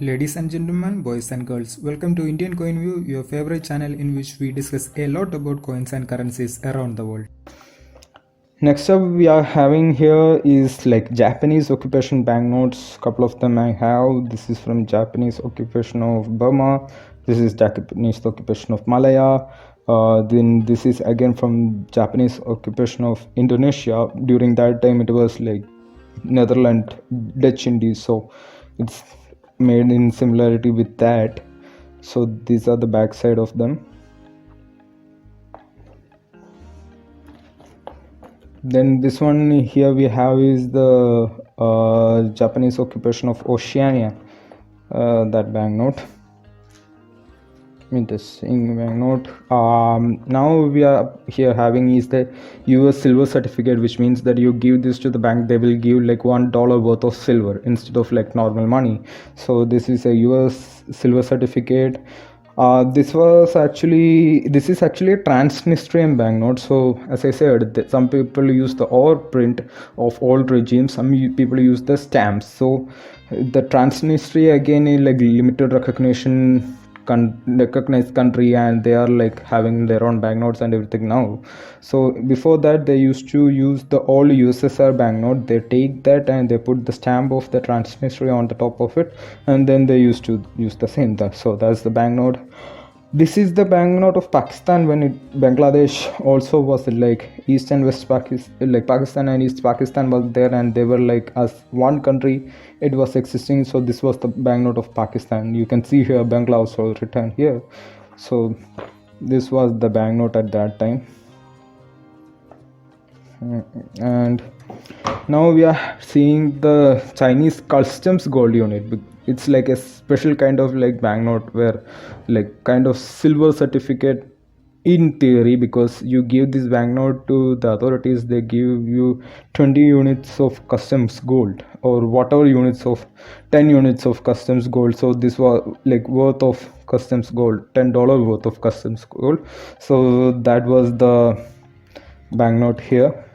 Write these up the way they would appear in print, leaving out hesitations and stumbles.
Ladies and gentlemen, boys and girls, welcome to Indian Coin View, your favorite channel in which we discuss a lot about coins and currencies around the world. Next up we are having here is like Japanese occupation banknotes. Couple of them I have. This is from Japanese occupation of Burma. This is Japanese occupation of Malaya. Then this is again from Japanese occupation of Indonesia. During that time it was like Netherlands, Dutch Indies, so it's made in similarity with that. So these are the back side of them. Then this one here we have is the Japanese occupation of Oceania, that banknote. Interesting banknote. Now we are here having is the US silver certificate, which means that you give this to the bank, they will give like $1 worth of silver instead of like normal money. So this is a US silver certificate. This is actually a Transnistrian banknote. So as I said, some people use the overprint of old regimes, some people use the stamps. So the Transnistria again is like limited recognition recognized country, and they are like having their own banknotes and everything now. So before that they used to use the old USSR banknote. They take that and they put the stamp of the Transnistria on the top of it, and then they used to use the same. So that's the banknote. This is the banknote of Pakistan when Bangladesh also was like East and West Pakistan, like Pakistan and East Pakistan was there, and they were like as one country it was existing. So this was the banknote of Pakistan. You can see here Bangla also written here. So this was the banknote at that time. And now we are seeing the Chinese customs gold unit. It's like a special kind of like banknote where like kind of silver certificate in theory, because you give this banknote to the authorities, they give you 20 units of customs gold or whatever units of 10 units of customs gold. So this was like worth of customs gold, $10 worth of customs gold. So that was the banknote here.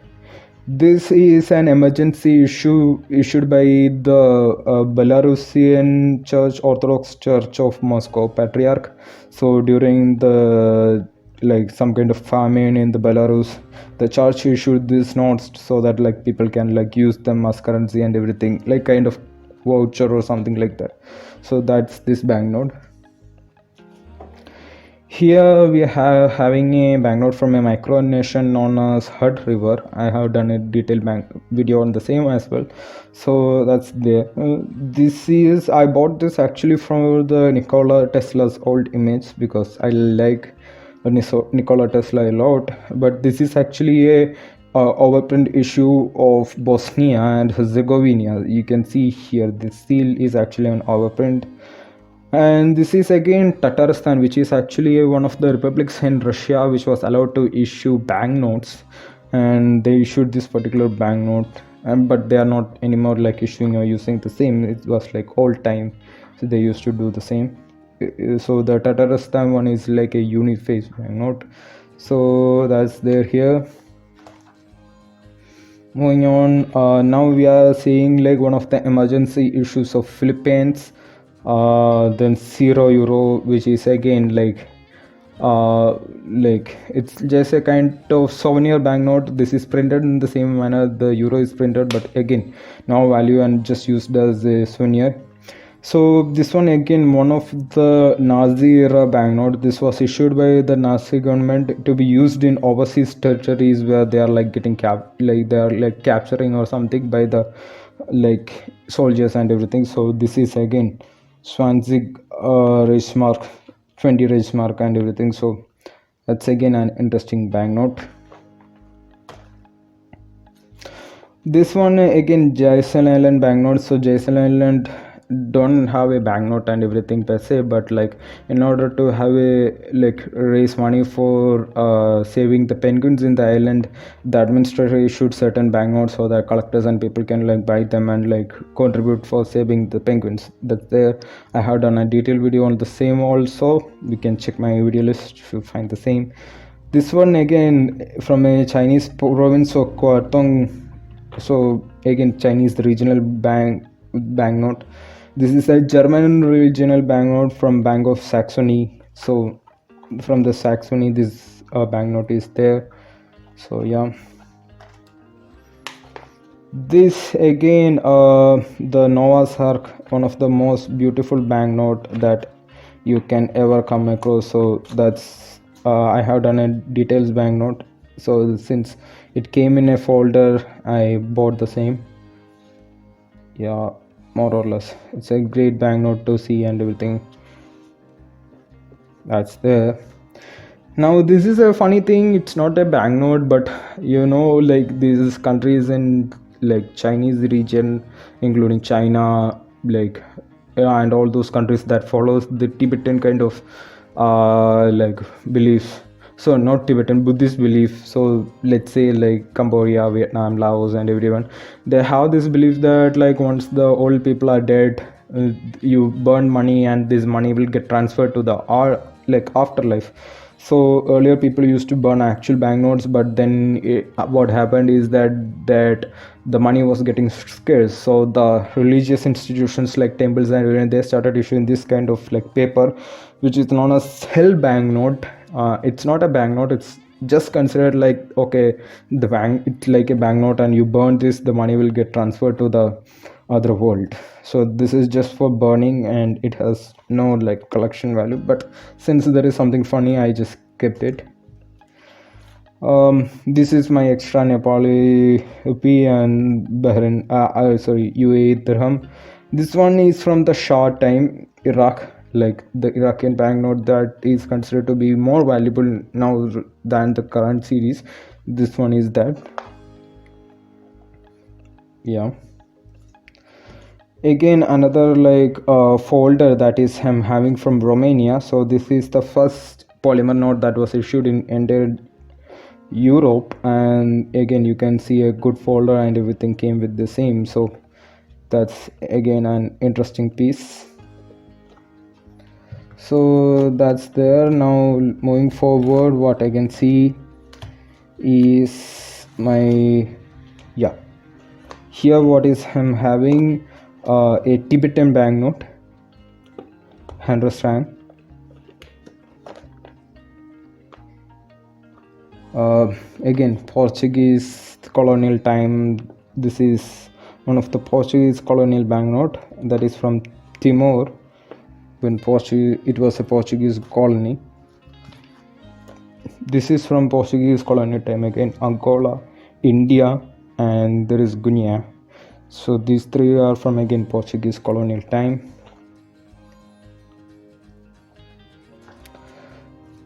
This is an emergency issue issued by the Belarusian Church, Orthodox Church of Moscow Patriarch. So during the like some kind of famine in the Belarus, the church issued these notes so that like people can like use them as currency and everything, like kind of voucher or something like that. So that's this banknote. Here we are having a banknote from a micronation known as Hud River. I have done a detailed video on the same as well. So that's there. I bought this actually from the Nikola Tesla's old image because I like Nikola Tesla a lot. But this is actually a overprint issue of Bosnia and Herzegovina. You can see here the seal is actually an overprint. And this is again Tatarstan, which is actually one of the republics in Russia which was allowed to issue banknotes, and they issued this particular banknote, but they are not anymore like issuing or using the same. It was like old time, so they used to do the same. So the Tatarstan one is like a uniface banknote. So that's there here. Moving on, now we are seeing like one of the emergency issues of Philippines. Then €0, which is again like it's just a kind of souvenir banknote. This is printed in the same manner the euro is printed, but again no value and just used as a souvenir. So this one again one of the Nazi era banknote. This was issued by the Nazi government to be used in overseas territories where they are like getting they are like capturing or something by the like soldiers and everything. So this is again Swansea Reichsmark, 20 Reichsmark and everything. So that's again an interesting banknote. This one again Jason Island banknote. So Jason Island don't have a banknote and everything per se, but like in order to have a like raise money for saving the penguins in the island, the administrator issued certain banknotes so that collectors and people can like buy them and like contribute for saving the penguins. That's there. I have done a detailed video on the same also. You can check my video list if you find the same. This one again from a Chinese province of Guangdong. So again Chinese regional banknote. This is a German regional banknote from Bank of Saxony. So from the Saxony, this banknote is there. So yeah, this again, the Noah's Ark, one of the most beautiful banknote that you can ever come across. So that's I have done a details banknote. So since it came in a folder, I bought the same. Yeah, more or less, it's a great banknote to see and everything. That's there. Now this is a funny thing, it's not a banknote, but like these countries in like Chinese region, including China, like yeah, and all those countries that follows the Tibetan kind of like beliefs. So not Tibetan, Buddhist belief. So let's say like Cambodia, Vietnam, Laos, and everyone, they have this belief that like once the old people are dead, you burn money and this money will get transferred to the like afterlife. So earlier people used to burn actual banknotes, but then what happened is that the money was getting scarce. So the religious institutions like temples and everything, they started issuing this kind of like paper, which is known as hell banknote. It's not a banknote, it's just considered like, okay, the bank, it's like a banknote, and you burn this, the money will get transferred to the other world. So this is just for burning, and it has no like collection value, but since there is something funny, I just kept it. This is my extra Nepali rupee and Bahrain, sorry, UAE dirham. This one is from the Shah time, Iraq, like the Iraqi banknote that is considered to be more valuable now than the current series. This one is that. Yeah. Again, another like folder that is I'm having from Romania. So this is the first polymer note that was issued in entire Europe, and again you can see a good folder and everything came with the same. So that's again an interesting piece. So that's there. Now moving forward, what I can see is my, yeah, here what is I'm having a Tibetan banknote, 100 rand. Again, Portuguese colonial time. This is one of the Portuguese colonial banknote that is from Timor, when it was a Portuguese colony. This is from Portuguese colonial time again, Angola, India, and there is Guinea. So these three are from again Portuguese colonial time.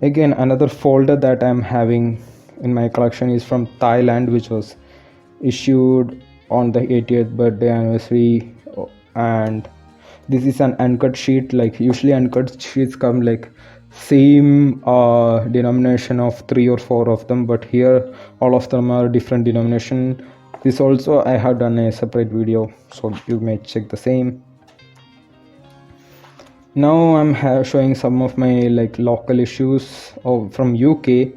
Again, another folder that I'm having in my collection is from Thailand, which was issued on the 80th birthday anniversary, and this is an uncut sheet. Like usually uncut sheets come like same denomination of 3 or 4 of them, but here all of them are different denomination. This also I have done a separate video, so you may check the same. Now I'm showing some of my like local issues from UK.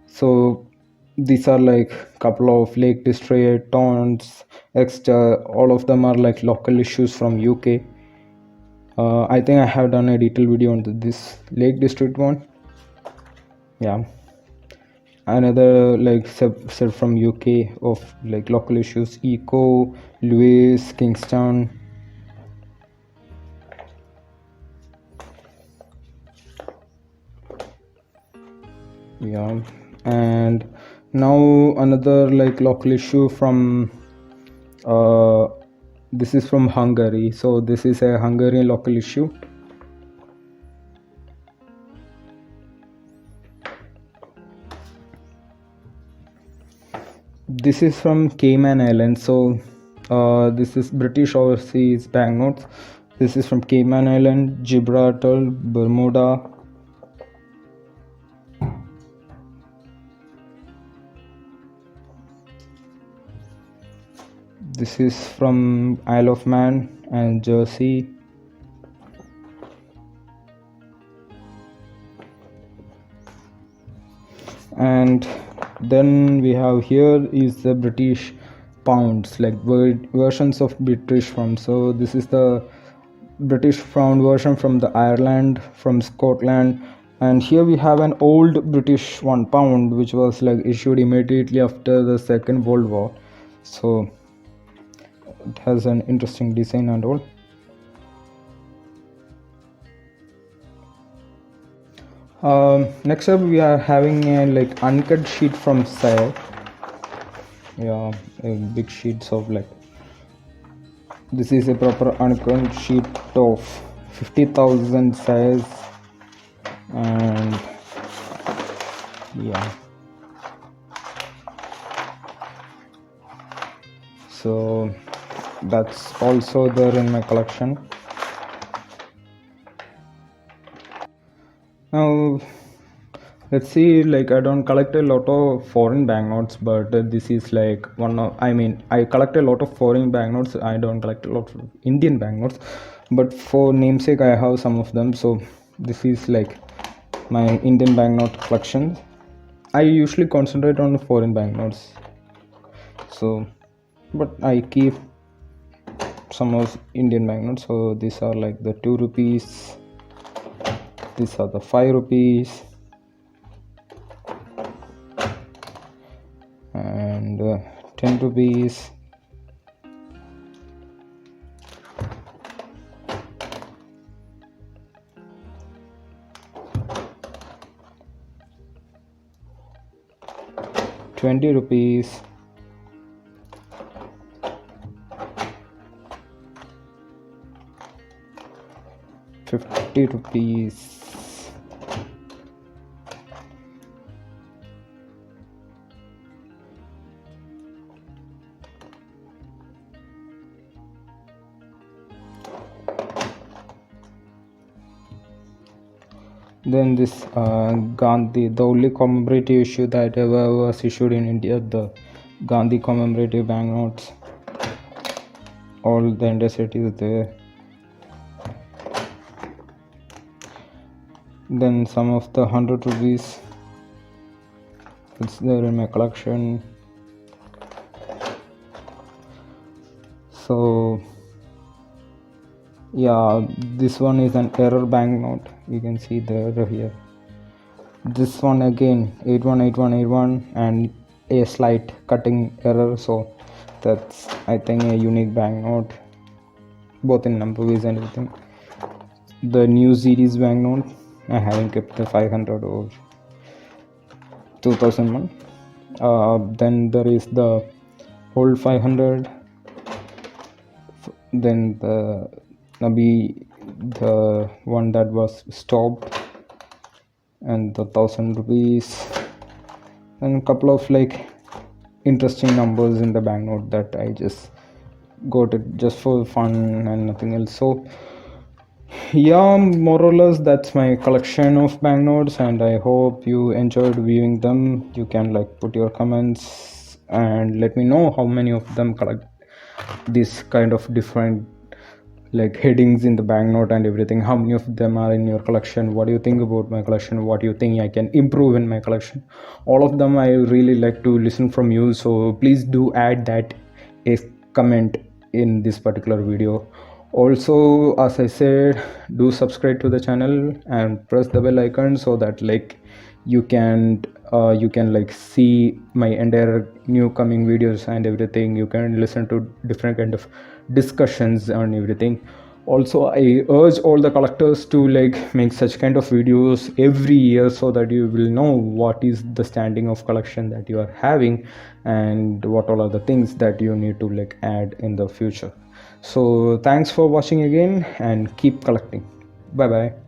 So these are like couple of Lake District, Taunts, Exeter, all of them are like local issues from UK. I think I have done a detailed video on this Lake District one. Yeah, another like set from UK of like local issues, Eco, Lewis, Kingston. Yeah, and now another like local issue from this is from Hungary. So this is a Hungarian local issue. This is from Cayman Islands. So this is British overseas banknotes. This is from Cayman Island, Gibraltar, Bermuda. This is from Isle of Man and Jersey. And then we have here is the British pounds, like versions of British pounds. So this is the British pound version from the Ireland, from Scotland, and here we have an old British £1 which was like issued immediately after the Second World War. So it has an interesting design and all. Next up we are having a like uncut sheet from Sire. Yeah, big sheets of like, this is a proper uncut sheet of 50,000 size, and yeah, so that's also there in my collection. Now let's see, like I don't collect a lot of foreign banknotes, but this is like one of, I mean, I collect a lot of foreign banknotes, I don't collect a lot of Indian banknotes, but for namesake I have some of them. So this is like my Indian banknote collection. I usually concentrate on the foreign banknotes, so but I keep some of Indian banknotes. So these are like the 2 rupees, these are the 5 rupees, and 10 rupees, ₹20, 50 rupees, then this Gandhi, the only commemorative issue that ever was issued in India, the Gandhi commemorative banknotes. All the indicate is there. Then some of the 100 rupees, it's there in my collection. So yeah, this one is an error banknote, you can see the error here. This one again 818181 and a slight cutting error, so that's I think a unique banknote, both in number wise and everything. The new series banknote, I haven't kept the 500 or 2001. Then there is the old 500, then the Nabi, the one that was stopped, and the 1000 rupees, and a couple of like interesting numbers in the banknote that I just got it just for fun and nothing else. So yeah, more or less that's my collection of banknotes, and I hope you enjoyed viewing them. You can like put your comments and let me know how many of them collect this kind of different like headings in the banknote and everything. How many of them are in your collection? What do you think about my collection? What do you think I can improve in my collection? All of them I really like to listen from you, so please do add that a comment in this particular video. Also, as I said, do subscribe to the channel and press the bell icon so that like you can like see my entire new coming videos and everything. You can listen to different kind of discussions and everything. Also, I urge all the collectors to like make such kind of videos every year so that you will know what is the standing of collection that you are having and what all are the things that you need to like add in the future. So thanks for watching again and keep collecting. Bye bye.